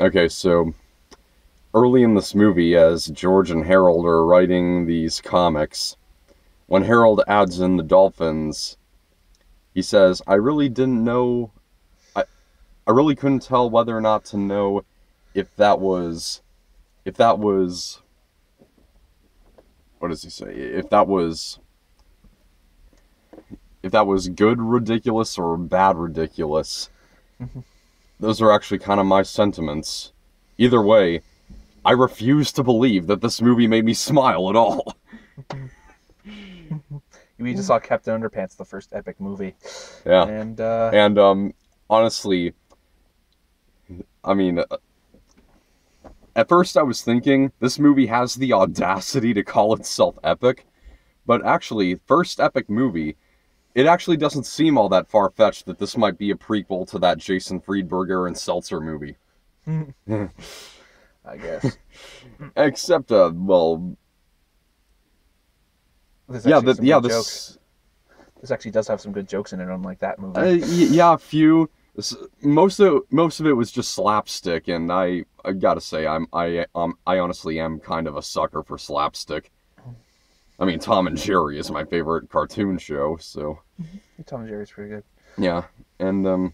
Okay, so early in this movie, as George and Harold are writing these comics, when Harold adds in the dolphins, he says, I really didn't know, I, I really couldn't tell whether or not to know if if that was, what does he say? If that was good ridiculous or bad ridiculous. Those are actually kind of my sentiments. Either way, I refuse to believe that this movie made me smile at all. We just saw Captain Underpants, the first epic movie, Yeah. and And, honestly, I mean, at first I was thinking this movie has the audacity to call itself epic, but actually, first epic movie, it actually doesn't seem all that far-fetched that this might be a prequel to that Jason Friedberg and Seltzer movie. I guess Except, well, there's yeah, actually some good this, jokes. This actually does have some good jokes in it, unlike that movie. yeah, a few. Most of it was just slapstick, and I gotta say, I honestly am kind of a sucker for slapstick. I mean, Tom and Jerry is my favorite cartoon show, so Tom and Jerry's pretty good. yeah, and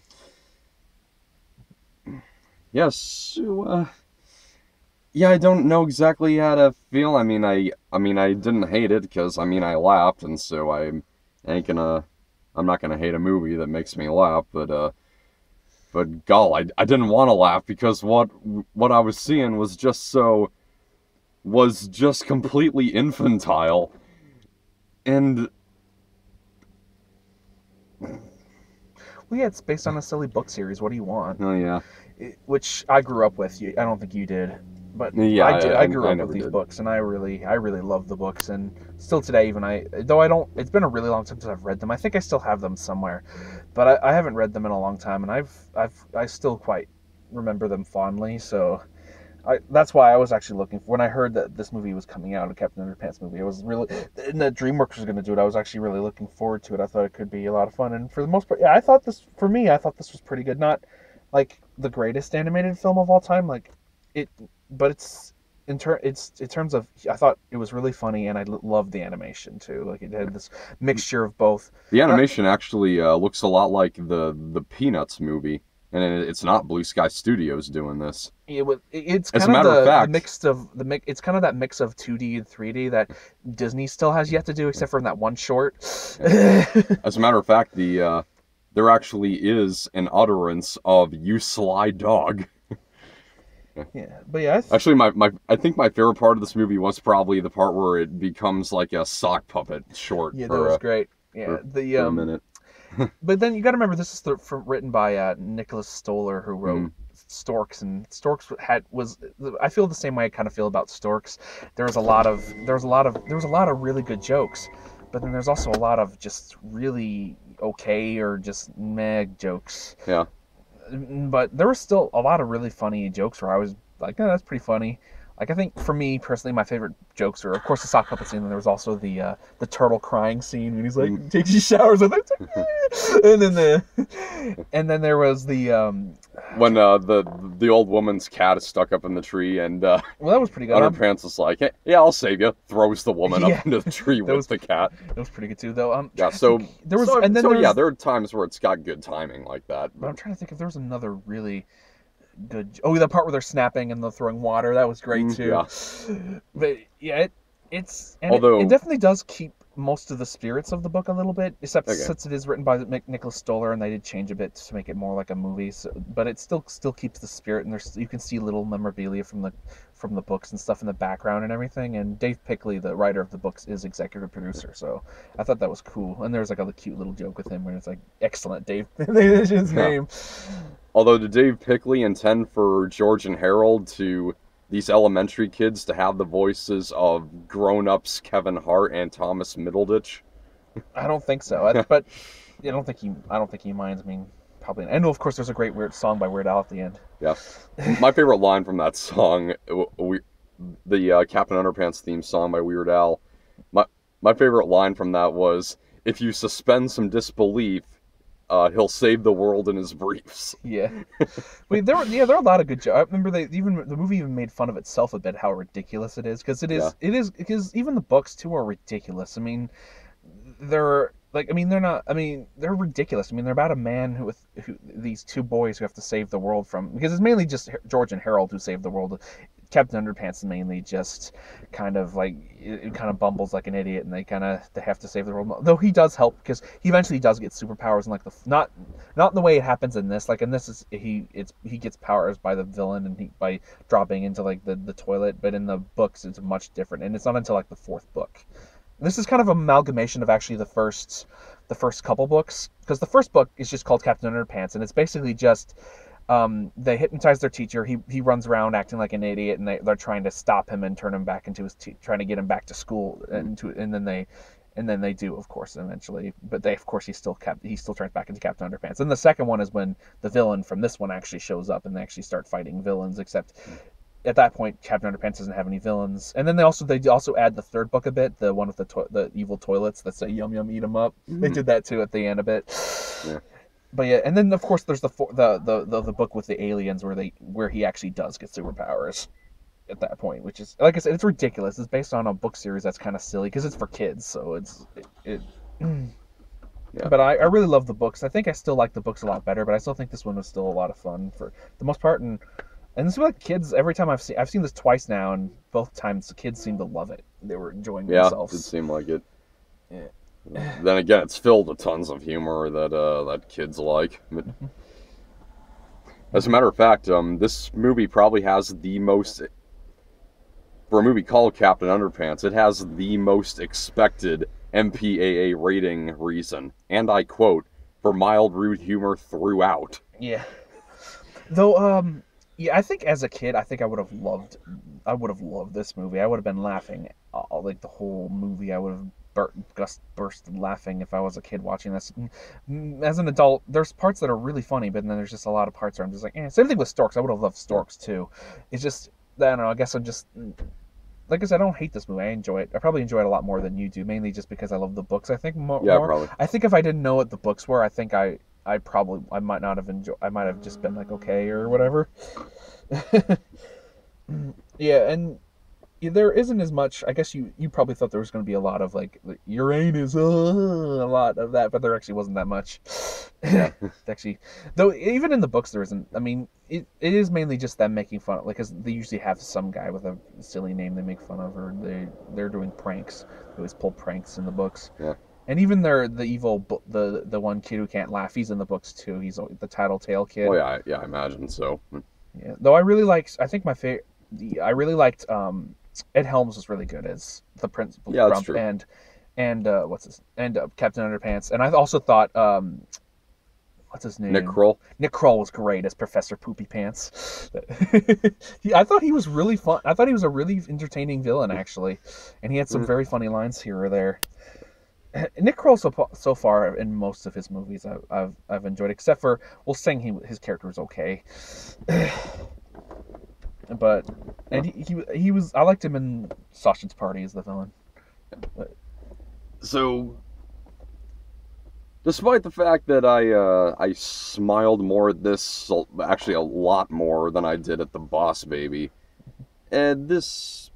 yes, so, yeah, I don't know exactly how to feel. I mean, I didn't hate it because I mean, I laughed, and so I'm not gonna hate a movie that makes me laugh, but gall, I didn't want to laugh because what I was seeing was just completely infantile, and Well, yeah, it's based on a silly book series. What do you want? oh yeah, Which I grew up with. I don't think you did, but yeah, I did. I grew I up with never these did. books, and I really love the books. And still today, even though I don't. It's been a really long time since I've read them. I think I still have them somewhere, but I haven't read them in a long time, and I still quite remember them fondly. So that's why I was actually looking for when I heard that this movie was coming out, a Captain Underpants movie. I was really, and that DreamWorks was going to do it. I was actually really looking forward to it. I thought it could be a lot of fun, and for the most part, yeah, I thought this was pretty good. Not like the greatest animated film of all time, like it, but it's in terms of I thought it was really funny, and I loved the animation too. Like it had this mixture of both. The Not, animation actually looks a lot like the Peanuts movie, and it's not Blue Sky Studios doing this. it's As a kind of matter of the fact, mix of the mix. It's kind of that mix of 2D and 3D that Disney still has yet to do, except for in that one short. as a matter of fact, there actually is an utterance of "You sly dog." Yeah, but yeah, Actually, I think my favorite part of this movie was probably the part where it becomes like a sock puppet short yeah, that was great. Yeah, for a minute. but then you got to remember this is written by Nicholas Stoller, who wrote Storks, and Storks was I feel the same way I kind of feel about Storks. There was a lot of really good jokes, but then there's also a lot of just really okay or just meh jokes. Yeah. But there was still a lot of really funny jokes where I was like, "Oh, that's pretty funny." Like I think for me personally, my favorite jokes are, of course, the sock puppet scene. And there was also the turtle crying scene when he's like takes his showers with it, and then there was the When the old woman's cat is stuck up in the tree, and well, that was pretty good. Underpants is like, hey, yeah, I'll save you. Throws the woman Yeah, up into the tree with the cat. That was pretty good too, though. Yeah, so there was, so, and then so there yeah, was, there are times where it's got good timing like that. but I'm trying to think if there was another really good. Oh, the part where they're snapping and they're throwing water. That was great too. Yeah. But yeah, Although it definitely does keep most of the spirits of the book a little bit, except okay. since it is written by Nicholas Stoller, and they did change a bit to make it more like a movie. So, but it still keeps the spirit, and there's you can see little memorabilia from the books and stuff in the background and everything. And Dave Pickley, the writer of the books, is executive producer, so I thought that was cool. And there's like a cute little joke with him where it's like, "Excellent, Dave." That's his name. Although, did Dave Pickley intend for George and Harold to these elementary kids to have the voices of grown-ups Kevin Hart and Thomas Middleditch? I don't think so. But I don't think he minds. I mean, probably. I know, of course, there's a great weird song by Weird Al at the end. Yeah. My favorite line from that song, the Captain Underpants theme song by Weird Al, my favorite line from that was, if you suspend some disbelief, he'll save the world in his briefs. Yeah. Wait, there are a lot of good jokes. I remember the movie even made fun of itself a bit how ridiculous it is because Yeah. it is because even the books too are ridiculous. I mean, they're like, I mean, they're not, I mean, they're ridiculous. I mean, they're about a man who these two boys who have to save the world from, because it's mainly just George and Harold who save the world. Captain Underpants is mainly just kind of like, it kind of bumbles like an idiot, and they have to save the world. Though he does help because he eventually does get superpowers, and like not in the way it happens in this. Like in this is he gets powers by the villain and by dropping into like the toilet, but in the books it's much different, and it's not until like the fourth book. This is kind of an amalgamation of actually the first couple books, because the first book is just called Captain Underpants, and it's basically just they hypnotize their teacher. He runs around acting like an idiot, and they're trying to stop him and turn him back into trying to get him back to school, and then they do, of course, eventually. But of course he still turns back into Captain Underpants. And the second one is when the villain from this one actually shows up, and they actually start fighting villains. Except at that point, Captain Underpants doesn't have any villains. And then they also add the third book a bit, the one with the evil toilets that say "yum yum, eat 'em up." They did that too at the end a bit. Yeah. But yeah, and then of course there's the book with the aliens where he actually does get superpowers at that point, which is, like I said, it's ridiculous. It's based on a book series that's kind of silly because it's for kids, so it Yeah. But I really love the books. I think I still like the books a lot better, but I still think this one was still a lot of fun for the most part. And this is like kids. Every time I've seen this twice now, and both times the kids seem to love it. They were enjoying themselves. Yeah, it seemed like it. Yeah. Then again, it's filled with tons of humor that kids like. As a matter of fact, this movie probably has the most, for a movie called Captain Underpants, it has the most expected MPAA rating reason, and I quote, for mild rude humor throughout. Yeah. Though, yeah, I think as a kid, I think I would have loved this movie. I would have been laughing like the whole movie. I would have burst laughing if I was a kid watching this. As an adult, there's parts that are really funny, but then there's just a lot of parts where I'm just like, eh. Same thing with Storks. I would have loved Storks too. It's just, I don't know. I guess I'm just, like I said, I don't hate this movie. I enjoy it. I probably enjoy it a lot more than you do, mainly just because I love the books. I think more. Yeah, probably. I think if I didn't know what the books were, I think I might not have enjoyed. I might have just been like, okay, or whatever. Yeah, and there isn't as much. I guess you probably thought there was going to be a lot of like Uranus, a lot of that, but there actually wasn't that much. Yeah. Actually, though, even in the books there isn't. I mean, it is mainly just them making fun of, like, because they usually have some guy with a silly name they make fun of, or they're doing pranks. They always pull pranks in the books. Yeah. And even the evil the one kid who can't laugh, he's in the books too. He's the Tattletale kid. Oh yeah, I imagine so. Yeah. Though I really liked. I think my favorite. I really liked. Ed Helms was really good as the Principal Yeah, that's Crump, true. and Captain Underpants. And I also thought what's his name? Nick Kroll. Nick Kroll was great as Professor Poopy Pants. I thought he was really fun. I thought he was a really entertaining villain, actually, and he had some very funny lines here or there. Nick Kroll so far in most of his movies I've enjoyed, except for, well, saying his character was okay. But and he was, I liked him in Sausage Party as the villain. But, So, despite the fact that I smiled more at this, actually a lot more than I did at The Boss Baby, and there's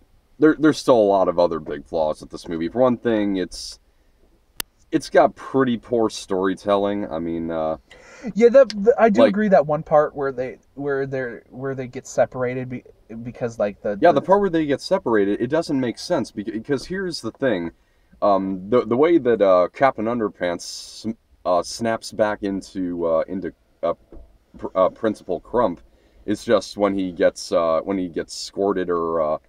still a lot of other big flaws with this movie. For one thing, it's got pretty poor storytelling. I mean, yeah, I do like, agree that one part where they get separated because like the part where they get separated, it doesn't make sense because here's the thing, the way that Captain Underpants snaps back into Principal Crump is just when he gets squirted or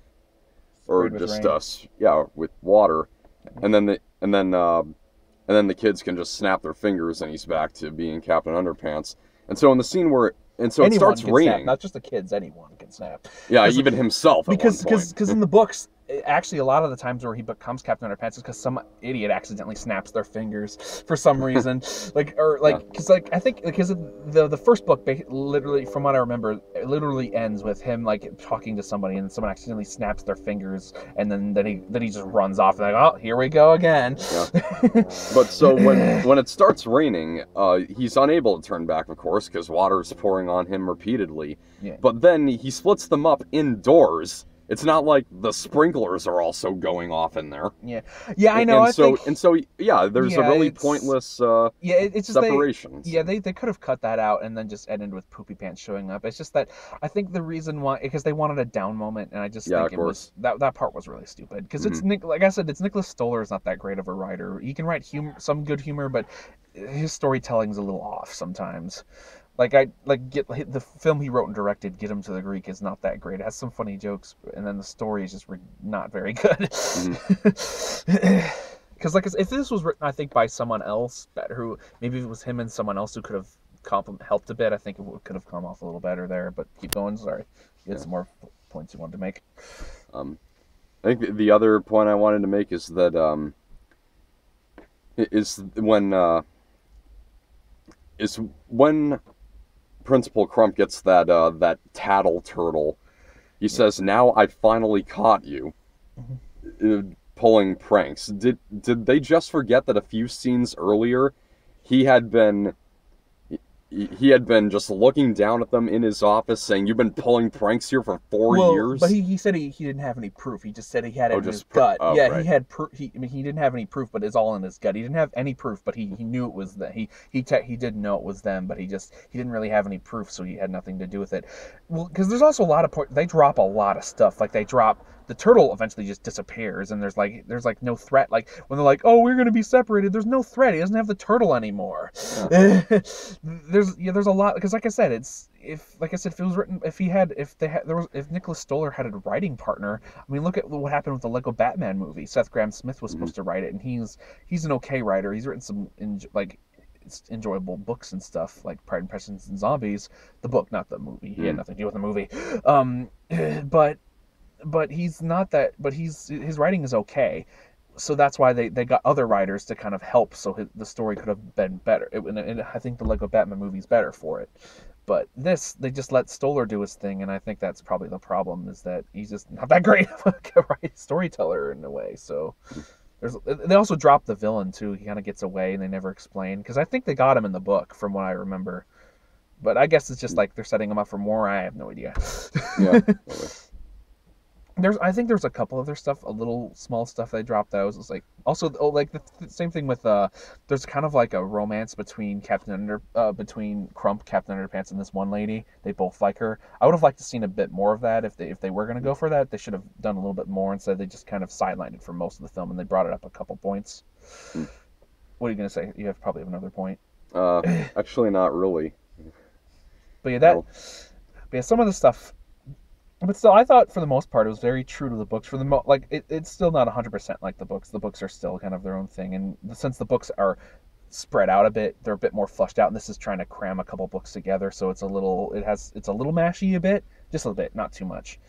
just with water, and then the kids can just snap their fingers and he's back to being Captain Underpants. And so in the scene where, it starts raining. Snap, not just the kids, anyone can snap. Yeah, even himself at one point. Because in the books, actually a lot of the times where he becomes Captain Underpants is because some idiot accidentally snaps their fingers for some reason, Yeah. because I think because the first book literally, from what I remember, it literally ends with him like talking to somebody and someone accidentally snaps their fingers, and then he just runs off like, oh, here we go again. Yeah. But so when it starts raining, he's unable to turn back, of course, because water's pouring on him repeatedly. Yeah. But then he splits them up indoors. It's not like the sprinklers are also going off in there. Yeah, I know. Yeah, there's a really pointless it's just separations. they could have cut that out and then just ended with Poopy Pants showing up. It's just that I think the reason why, because they wanted a down moment, and I just think it was that part was really stupid, because it's like I said, it's Nicholas Stoller is not that great of a writer. He can write some good humor, but his storytelling's a little off sometimes. Get the film he wrote and directed, Get Him to the Greek, is not that great. It has some funny jokes, and then the story is just not very good. Because if this was written, I think, by someone else better, who maybe it was him and someone else who could have helped a bit, I think it could have come off a little better there. But keep going. Sorry, you had some more points you wanted to make. I think the other point I wanted to make is that when Principal Crump gets that tattle turtle, he says, "Now I finally caught you." Pulling pranks. Did they just forget that a few scenes earlier he had been just looking down at them in his office saying, "You've been pulling pranks here for 4 years"? But he said he didn't have any proof. He just said he had it in his gut. Right. He had proof. He didn't have any proof, but it's all in his gut. He didn't have any proof, but he knew it was that he did know it was them, but he didn't really have any proof, so he had nothing to do with it. Well, because there's also a lot of they drop a lot of stuff. Like they drop the turtle eventually just disappears, and there's no threat. Like when they're like, "Oh, we're gonna be separated," there's no threat. He doesn't have the turtle anymore. Yeah. There's a lot, because like I said, if it was written, if Nicholas Stoller had a writing partner, I mean, look at what happened with the Lego Batman movie. Seth Grahame-Smith was supposed to write it, and he's an okay writer. He's written some enjoyable books and stuff like Pride and Prejudice and Zombies, the book, not the movie. He had nothing to do with the movie. But he's not that. But his writing is okay, so that's why they got other writers to kind of help, so the story could have been better. And I think the Lego Batman movie is better for it. But they just let Stoller do his thing, and I think that's probably the problem, is that he's just not that great of a storyteller in a way. So they also dropped the villain too. He kind of gets away, and they never explain, because I think they got him in the book from what I remember. But I guess it's just like they're setting him up for more. I have no idea. Yeah. I think there's a couple other stuff, a little small stuff they dropped out. It was like also the same thing with there's kind of like a romance between between Crump, Captain Underpants, and this one lady. They both like her. I would have liked to seen a bit more of that if they were going to go for that. They should have done a little bit more. Instead, they just kind of sidelined it for most of the film, and they brought it up a couple points. What are you going to say? You probably have another point. Actually, not really. But yeah, some of the stuff. But still, I thought for the most part it was very true to the books. It's still not 100% like the books. The books are still kind of their own thing, and since the books are spread out a bit, they're a bit more flushed out. And this is trying to cram a couple books together, so it's a little mashy a bit, just a bit, not too much.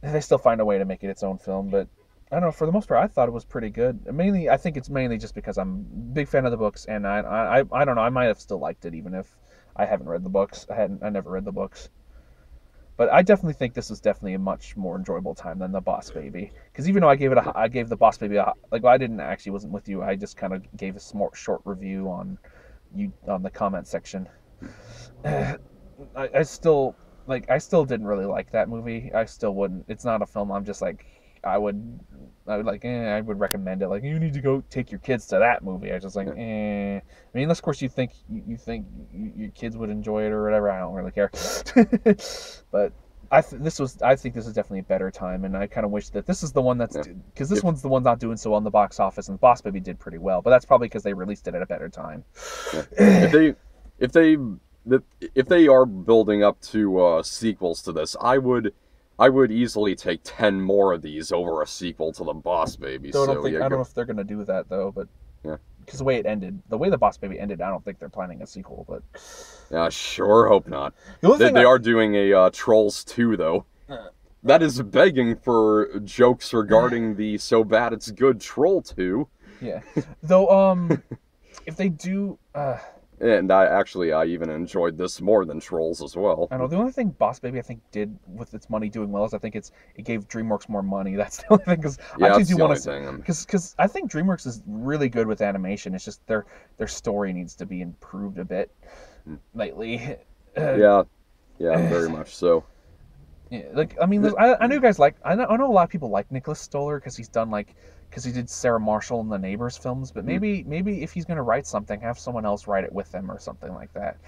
They still find a way to make it its own film, but I don't know. For the most part, I thought it was pretty good. I think it's mainly just because I'm a big fan of the books, and I don't know. I might have still liked it even if I haven't read the books. I never read the books. But I definitely think this is definitely a much more enjoyable time than the Boss Baby. Because even though I gave the Boss Baby wasn't with you. I just kind of gave a short review on the comment section. I still didn't really like that movie. I still wouldn't. It's not a film I'm just like I would recommend it. Like, you need to go take your kids to that movie. I just like, I mean, unless of course you think your kids would enjoy it or whatever. I don't really care. But I think this is definitely a better time, and I kind of wish that this is the one because this one's the one not doing so well in the box office, and Boss Baby did pretty well, but that's probably because they released it at a better time. Yeah. If they are building up to sequels to this, I would easily take 10 more of these over a sequel to the Boss Baby. I don't know if they're gonna do that though, but yeah, because the way it ended, the way the Boss Baby ended, I don't think they're planning a sequel. But yeah, sure hope not. They are doing a Trolls 2 though. that is begging for jokes regarding the so bad it's good Troll 2. Yeah. Though, if they do, And I even enjoyed this more than Trolls as well. I don't know. The only thing Boss Baby I think did with its money doing well is I think it gave DreamWorks more money. That's the only thing, because I Yeah, actually that's do the want only to say, thing. because I think DreamWorks is really good with animation. It's just their story needs to be improved a bit lately. Yeah, yeah, very much so. Yeah, like I mean, Th- I know you guys like I know a lot of people like Nicholas Stoller because he's done like because he did Sarah Marshall in the Neighbors films, but maybe if he's gonna write something, have someone else write it with him or something like that.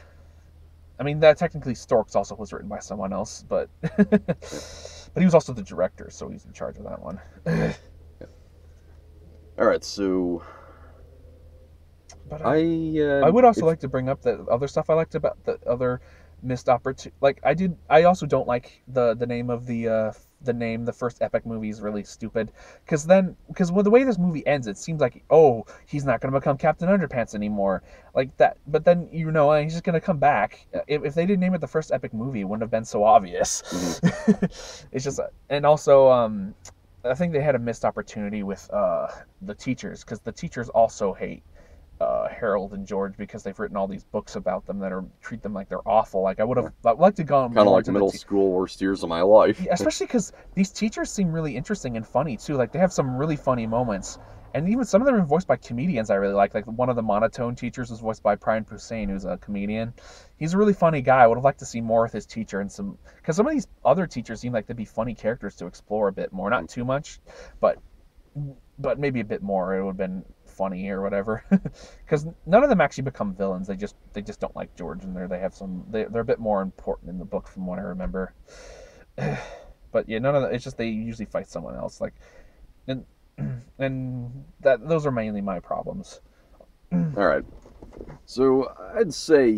I mean, that technically Storks also was written by someone else, but yeah. but he was also the director, so he's in charge of that one. All right, so But I I would also if like to bring up the other stuff I liked about the other missed opportunity. Like I did, I also don't like the name of the name. The first Epic movie is really stupid because with the way this movie ends, it seems like oh he's not going to become Captain Underpants anymore like that. But then he's just going to come back. If they didn't name it the first Epic movie, it wouldn't have been so mhm. obvious. It's just and also I think they had a missed opportunity with the teachers because the teachers also hate Harold and George because they've written all these books about them that are treat them like they're awful. Like Yeah, I'd like to go kind of more like into the middle school worst years of my life. yeah, especially because these teachers seem really interesting and funny too. Like they have some really funny moments, and even some of them are voiced by comedians I really like. Like one of the monotone teachers was voiced by Brian Posehn, who's a comedian. He's a really funny guy. I would have liked to see more with his teacher and some because some of these other teachers seem like they'd be funny characters to explore a bit more. Not too much, but maybe a bit more. It would have been funny or whatever. Because none of them actually become villains. They just don't like George, and they're a bit more important in the book from what I remember. But yeah, none of that. It's just they usually fight someone else. Like and and that those are mainly my problems. All right, so I'd say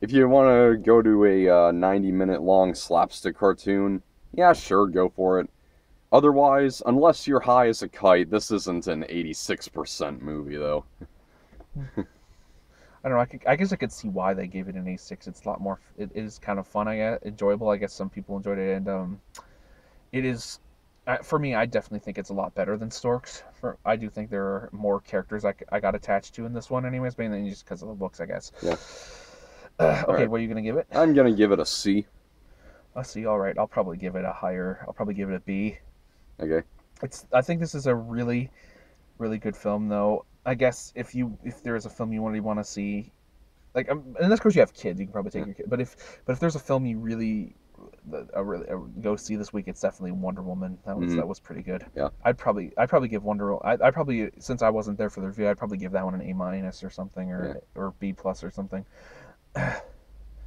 if you want to go to a 90-minute long slapstick cartoon, yeah, sure, go for it. Otherwise, unless you're high as a kite, this isn't an 86% movie, though. I don't know. I guess I could see why they gave it an A6. It's a lot more. It is kind of fun. I guess enjoyable. I guess some people enjoyed it, and it is. For me, I definitely think it's a lot better than Storks. I do think there are more characters I got attached to in this one, anyways, mainly just because of the books, I guess. Yeah. All Okay, right. what are you gonna give it? I'm gonna give it a C. A C. All right, I'll probably give it a higher. I'll probably give it a B. Okay. I think this is a really really good film, though. I guess if there is a film you really want to see, like unless of course you have kids, you can probably take Yeah. your kid. But if there's a film you go see this week, it's definitely Wonder Woman. Hmm. That was pretty good. Yeah. I'd probably give I probably since I wasn't there for the review, I'd probably give that one an A minus or something Yeah. or B plus or something.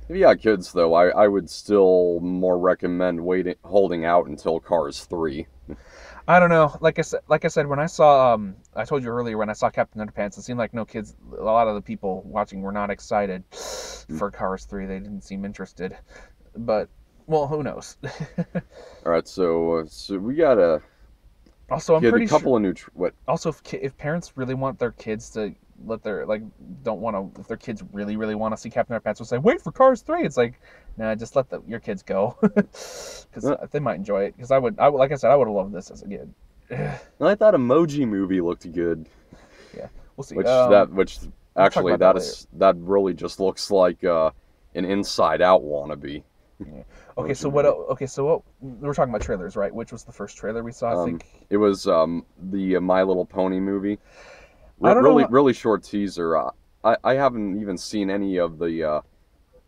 If you got kids, though, I would still more recommend holding out until Cars 3. I don't know. Like I said, when I saw I told you earlier when I saw Captain Underpants, it seemed like no kids. A lot of the people watching were not excited for Cars 3. They didn't seem interested. But well, who knows? All right, so we got a Also, I'm kid, a pretty sure. couple of new what? Also, if parents really want their kids to let their like don't want to, if their kids really want to see Captain Underpants, will say wait for Cars 3. It's like, nah, just let your kids go because Uh, they might enjoy it. Because I would like I said, I would have loved this as a kid. I thought Emoji Movie looked good, Yeah, we'll see. which We'll talk actually about that later. that really just looks like an Inside Out wannabe. Yeah. Okay, Emoji so what? Movie. Okay, so what? We're talking about trailers, right? Which was the first trailer we saw? I think. It was the My Little Pony movie. I don't Really know. really short teaser. I haven't even seen any of the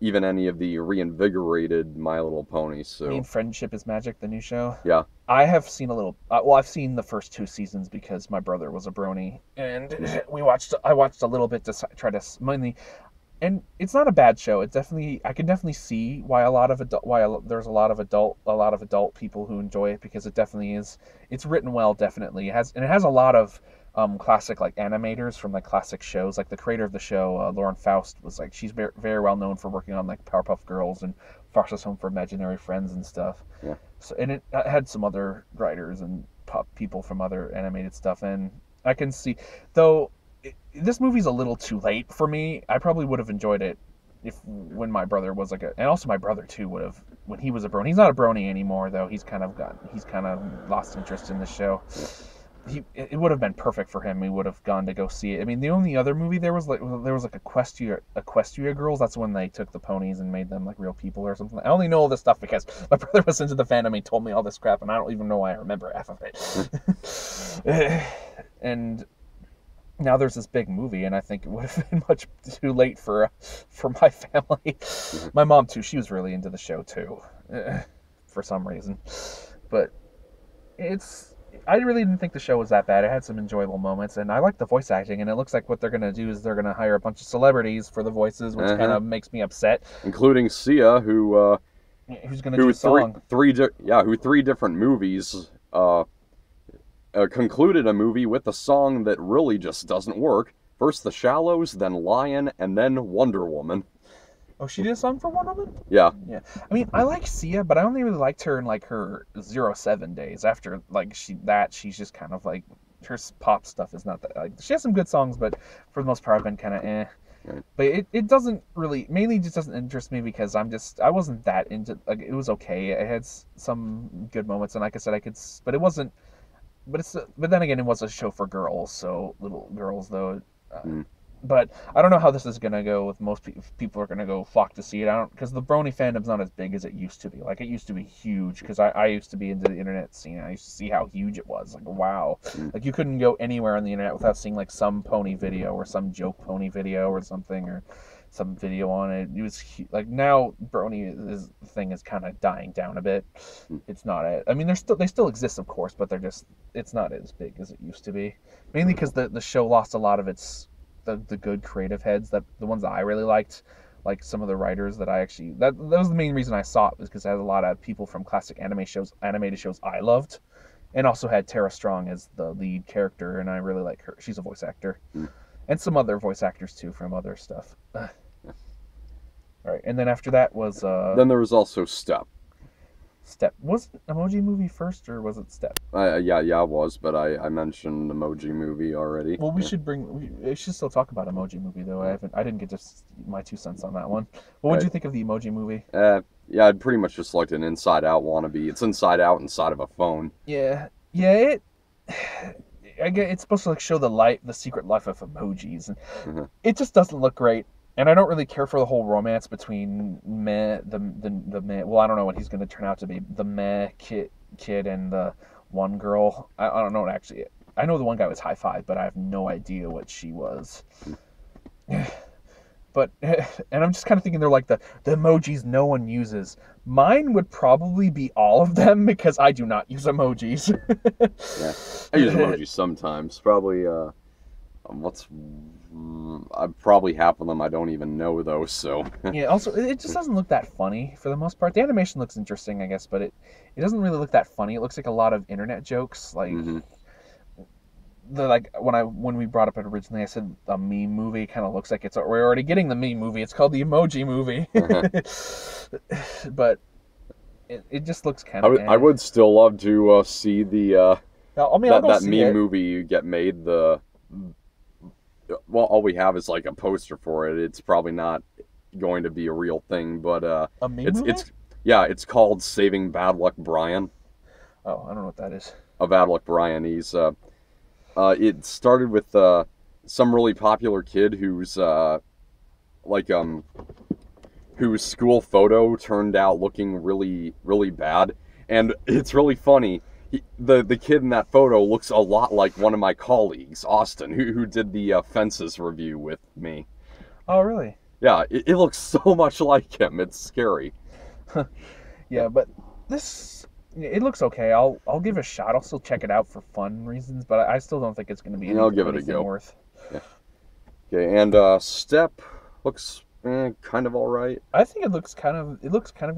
even any of the reinvigorated My Little Ponies. I mean, So Friendship is Magic, the new show. yeah. I have seen a little. Well, I've seen the first two seasons because my brother was a brony, and we watched. I watched a little bit to try to mainly. And it's not a bad show. It definitely, I can definitely see why there's a lot of adult people who enjoy it because it definitely is. It's written well, definitely. It has a lot of classic like animators from like classic shows. Like the creator of the show, Lauren Faust, was like she's very well known for working on like Powerpuff Girls and Foster's Home for Imaginary Friends and stuff. Yeah. So and it had some other writers and pop people from other animated stuff, and I can see though this movie's a little too late for me. I probably would have enjoyed it if when my brother was like and also my brother too would have when he was a brony. He's not a brony anymore though. He's kind of lost interest in the show. It would have been perfect for him. He would have gone to go see it. I mean, the only other movie there was like Equestria Girls. That's when they took the ponies and made them like real people or something. I only know all this stuff because my brother was into the fandom. He told me all this crap, and I don't even know why I remember half of it. And now there's this big movie, and I think it would have been much too late for my family. My mom too. She was really into the show too, for some reason. But I really didn't think the show was that bad. It had some enjoyable moments, and I like the voice acting. And it looks like what they're gonna do is they're gonna hire a bunch of celebrities for the voices, which kind of makes me upset. Including Sia, who's gonna do a song? Who 3 different movies concluded a movie with a song that really just doesn't work. First The Shallows, then Lion, and then Wonder Woman. Oh, she did a song for Wonder Woman? Yeah. Yeah. I mean, I like Sia, but I only really liked her in like her 07 days. After like she's just kind of like her pop stuff is not that like she has some good songs, but for the most part I've been kind of eh. Right. But it doesn't really mainly just doesn't interest me because I wasn't that into like it was okay. It had some good moments, and like I said, but it wasn't. But then again, it was a show for girls, so little girls though. But I don't know how this is gonna go. With most people are gonna go flock to see it. Because the brony fandom's not as big as it used to be. Like it used to be huge. Because I used to be into the internet scene. I used to see how huge it was. Like wow, like you couldn't go anywhere on the internet without seeing like some pony video or some joke pony video or something or some video on it. It was like now brony thing is kind of dying down a bit. It's not. I mean, they still exist of course, but it's not as big as it used to be. Mainly because the show lost a lot of its. The good creative heads, that the ones that I really liked, like some of the writers that I actually that was the main reason I saw it, was because it had a lot of people from classic animated shows I loved, and also had Tara Strong as the lead character, and I really like her. She's a voice actor, and some other voice actors too from other stuff. All right, and then after that was then there was also Step. Was it Emoji Movie first, or was it Step? Yeah, it was, but I mentioned Emoji Movie already. Well, we should still talk about Emoji Movie though. I didn't get just my 2 cents on that one. What would you think of the Emoji Movie? Yeah, I'd pretty much just like an Inside Out wannabe. It's inside out inside of a phone. Yeah. It's supposed to like show the secret life of emojis, and it just doesn't look great. And I don't really care for the whole romance between the meh. Well, I don't know what he's going to turn out to be. The meh kid and the one girl. I don't know what actually. I know the one guy was High Five, but I have no idea what she was. But and I'm just kind of thinking they're like the emojis no one uses. Mine would probably be all of them because I do not use emojis. Yeah, I use emojis sometimes. Probably probably half of them I don't even know though, so yeah, also it just doesn't look that funny for the most part. The animation looks interesting, I guess, but it doesn't really look that funny. It looks like a lot of internet jokes, like when we brought up it originally, I said a meme movie kind of looks like we're already getting the meme movie. It's called the Emoji Movie. But it just looks kind of I would still love to see the that meme movie get made. Well, all we have is like a poster for it. It's probably not going to be a real thing, but a meme movie? It's called Saving Bad Luck Brian. Oh, I don't know what that is. Bad Luck Brian. He's it started with some really popular kid whose whose school photo turned out looking really, really bad, and it's really funny. The kid in that photo looks a lot like one of my colleagues, Austin, who did the Fences review with me. Oh, really? Yeah, it looks so much like him. It's scary. Yeah, but it looks okay. I'll give it a shot. I'll still check it out for fun reasons, but I still don't think it's going to be I'll give it a go. Worth. Yeah. Okay, and Step looks kind of all right. I think it looks kind of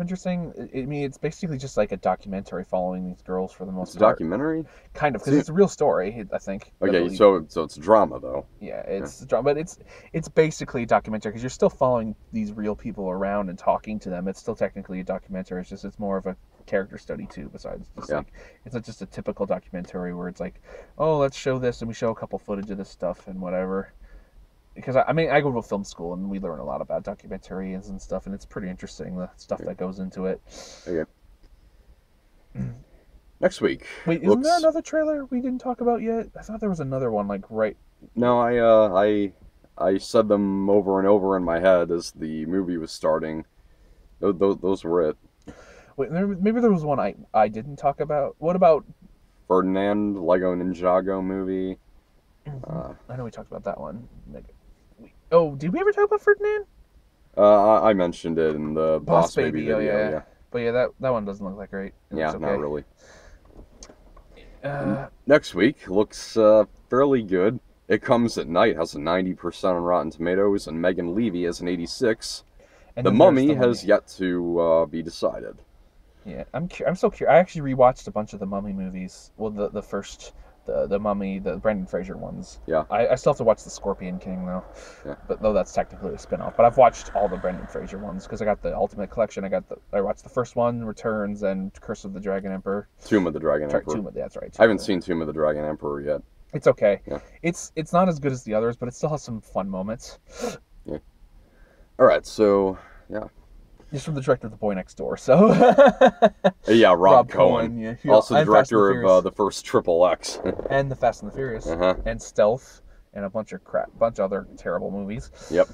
interesting. I mean, it's basically just like a documentary following these girls for the most part. Documentary? Kind of, because it's a real story, I think. Okay, so it's drama though. Yeah, it's drama, but it's basically a documentary because you're still following these real people around and talking to them. It's still technically a documentary. It's more of a character study too. Besides, like it's not just a typical documentary where it's like, oh, let's show this and we show a couple footage of this stuff and whatever. because I mean, I go to a film school and we learn a lot about documentaries and stuff, and it's pretty interesting the stuff that goes into it. Okay. Next week. Wait, isn't there another trailer we didn't talk about yet? I thought there was another one, like right. No, I said them over and over in my head as the movie was starting. Those were it. Wait, maybe there was one I didn't talk about. What about Ferdinand, Lego Ninjago movie? I know we talked about that one. Oh, did we ever talk about Ferdinand? I mentioned it in the Boss Baby video. Yeah. But yeah, that one doesn't look that great. Yeah, okay. Not really. Next week looks fairly good. It Comes at Night has a 90% on Rotten Tomatoes, and Megan Levy has an 86. And The Mummy has yet to be decided. Yeah, I'm so curious. I actually rewatched a bunch of the Mummy movies. Well, the first, the Mummy, the Brendan Fraser ones. Yeah. I still have to watch the Scorpion King though. Yeah. But though that's technically a spin-off. But I've watched all the Brendan Fraser ones because I got the Ultimate Collection. I watched the first one, Returns, and Curse of the Dragon Emperor. Tomb of the Dragon Emperor. That's right. I haven't seen Tomb of the Dragon Emperor yet. It's okay. Yeah. It's not as good as the others, but it still has some fun moments. Yeah. All right, so yeah. He's from the director of The Boy Next Door, so. Yeah, Rob Cohen. Yeah. Also the director of the first XXX. And the Fast and the Furious. And Stealth, and a bunch of other terrible movies. Yep.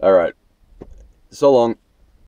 All right. So long.